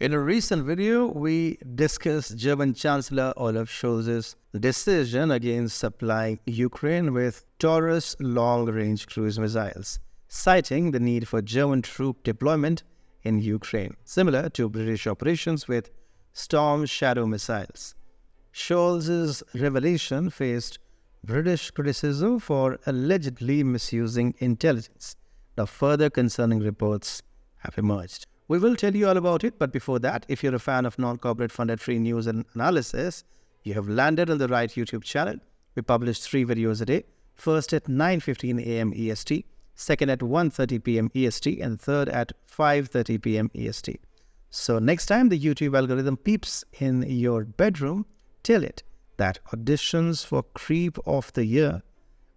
In a recent video, we discussed German Chancellor Olaf Scholz's decision against supplying Ukraine with Taurus long-range cruise missiles, citing the need for German troop deployment in Ukraine, similar to British operations with Storm Shadow missiles. Scholz's revelation faced British criticism for allegedly misusing intelligence. Now, further concerning reports have emerged. We will tell you all about it, but before that, if you're a fan of non-corporate funded free news and analysis, you have landed on the right YouTube channel. We publish 3 videos a day, first at 9:15 a.m. EST, second at 1:30 p.m. EST, and third at 5:30 p.m. EST. So next time the YouTube algorithm peeps in your bedroom, tell it that auditions for Creep of the Year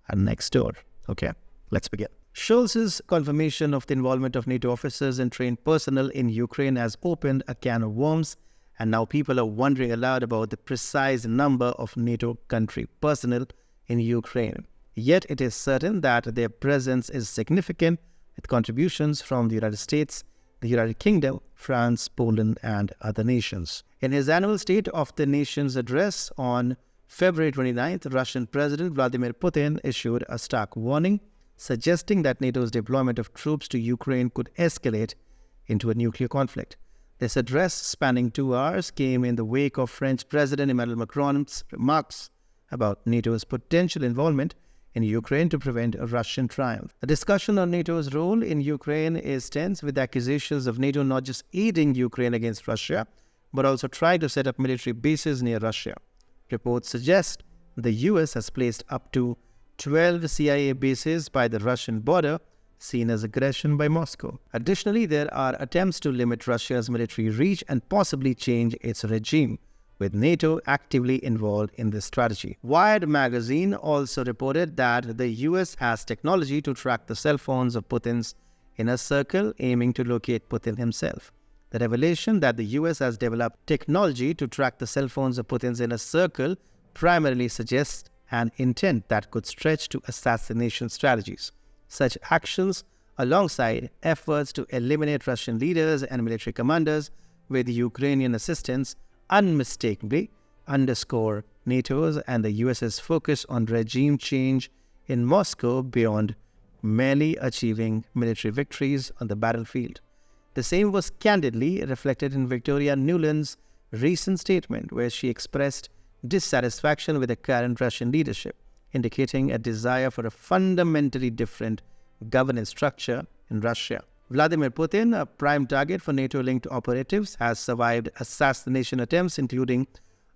are next door. Okay, let's begin. Scholz's confirmation of the involvement of NATO officers and trained personnel in Ukraine has opened a can of worms, and now people are wondering aloud about the precise number of NATO country personnel in Ukraine. Yet it is certain that their presence is significant, with contributions from the United States, the United Kingdom, France, Poland, and other nations. In his annual State of the Nation's address on February 29th, Russian President Vladimir Putin issued a stark warning, suggesting that NATO's deployment of troops to Ukraine could escalate into a nuclear conflict. This address, spanning 2 hours, came in the wake of French President Emmanuel Macron's remarks about NATO's potential involvement in Ukraine to prevent a Russian triumph. The discussion on NATO's role in Ukraine is tense, with accusations of NATO not just aiding Ukraine against Russia, but also trying to set up military bases near Russia. Reports suggest the US has placed up to 12 CIA bases by the Russian border, seen as aggression by Moscow. Additionally, there are attempts to limit Russia's military reach and possibly change its regime, with NATO actively involved in this strategy. Wired magazine also reported that the US has technology to track the cell phones of Putin's inner circle, aiming to locate Putin himself. The revelation that the US has developed technology to track the cell phones of Putin's inner circle primarily suggests an intent that could stretch to assassination strategies. Such actions, alongside efforts to eliminate Russian leaders and military commanders with Ukrainian assistance, unmistakably underscore NATO's and the US's focus on regime change in Moscow beyond merely achieving military victories on the battlefield. The same was candidly reflected in Victoria Nuland's recent statement, where she expressed dissatisfaction with the current Russian leadership, indicating a desire for a fundamentally different governance structure in Russia. Vladimir Putin, a prime target for NATO-linked operatives, has survived assassination attempts, including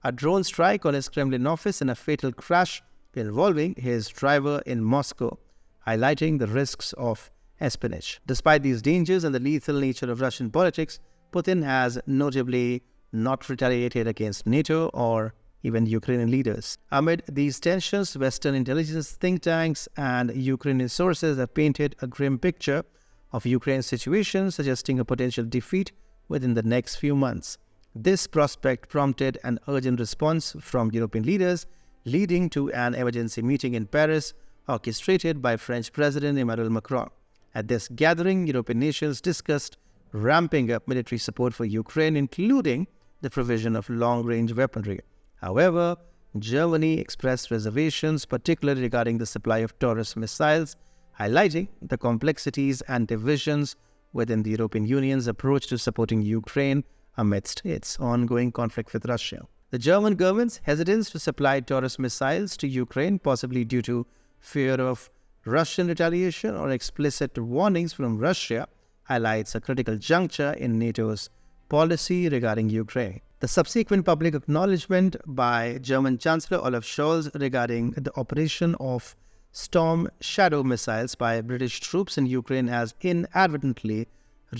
a drone strike on his Kremlin office and a fatal crash involving his driver in Moscow, highlighting the risks of espionage. Despite these dangers and the lethal nature of Russian politics, Putin has notably not retaliated against NATO or even Ukrainian leaders. Amid these tensions, Western intelligence think tanks and Ukrainian sources have painted a grim picture of Ukraine's situation, suggesting a potential defeat within the next few months. This prospect prompted an urgent response from European leaders, leading to an emergency meeting in Paris, orchestrated by French President Emmanuel Macron. At this gathering, European nations discussed ramping up military support for Ukraine, including the provision of long-range weaponry. However, Germany expressed reservations, particularly regarding the supply of Taurus missiles, highlighting the complexities and divisions within the European Union's approach to supporting Ukraine amidst its ongoing conflict with Russia. The German government's hesitance to supply Taurus missiles to Ukraine, possibly due to fear of Russian retaliation or explicit warnings from Russia, highlights a critical juncture in NATO's policy regarding Ukraine. The subsequent public acknowledgement by German Chancellor Olaf Scholz regarding the operation of Storm Shadow missiles by British troops in Ukraine has inadvertently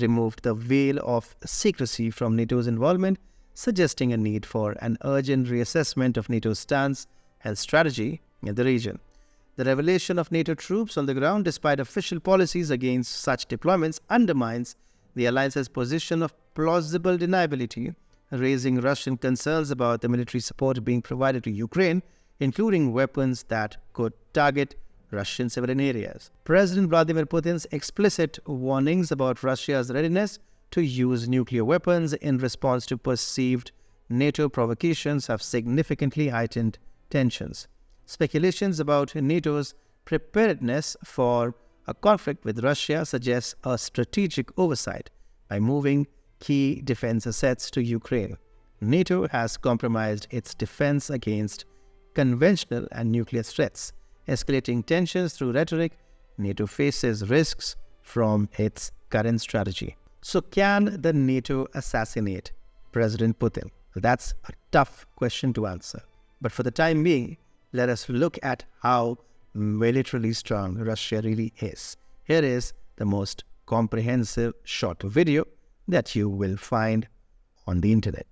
removed the veil of secrecy from NATO's involvement, suggesting a need for an urgent reassessment of NATO's stance and strategy in the region. The revelation of NATO troops on the ground, despite official policies against such deployments, undermines the alliance's position of plausible deniability, raising Russian concerns about the military support being provided to Ukraine, including weapons that could target Russian civilian areas. President Vladimir Putin's explicit warnings about Russia's readiness to use nuclear weapons in response to perceived NATO provocations have significantly heightened tensions. Speculations about NATO's preparedness for a conflict with Russia suggests a strategic oversight by moving key defense assets to Ukraine. NATO has compromised its defense against conventional and nuclear threats, escalating tensions through rhetoric. NATO faces risks from its current strategy. So can the NATO assassinate President Putin? That's a tough question to answer. But for the time being, let us look at how militarily strong Russia really is. Here is the most comprehensive short video that you will find on the internet.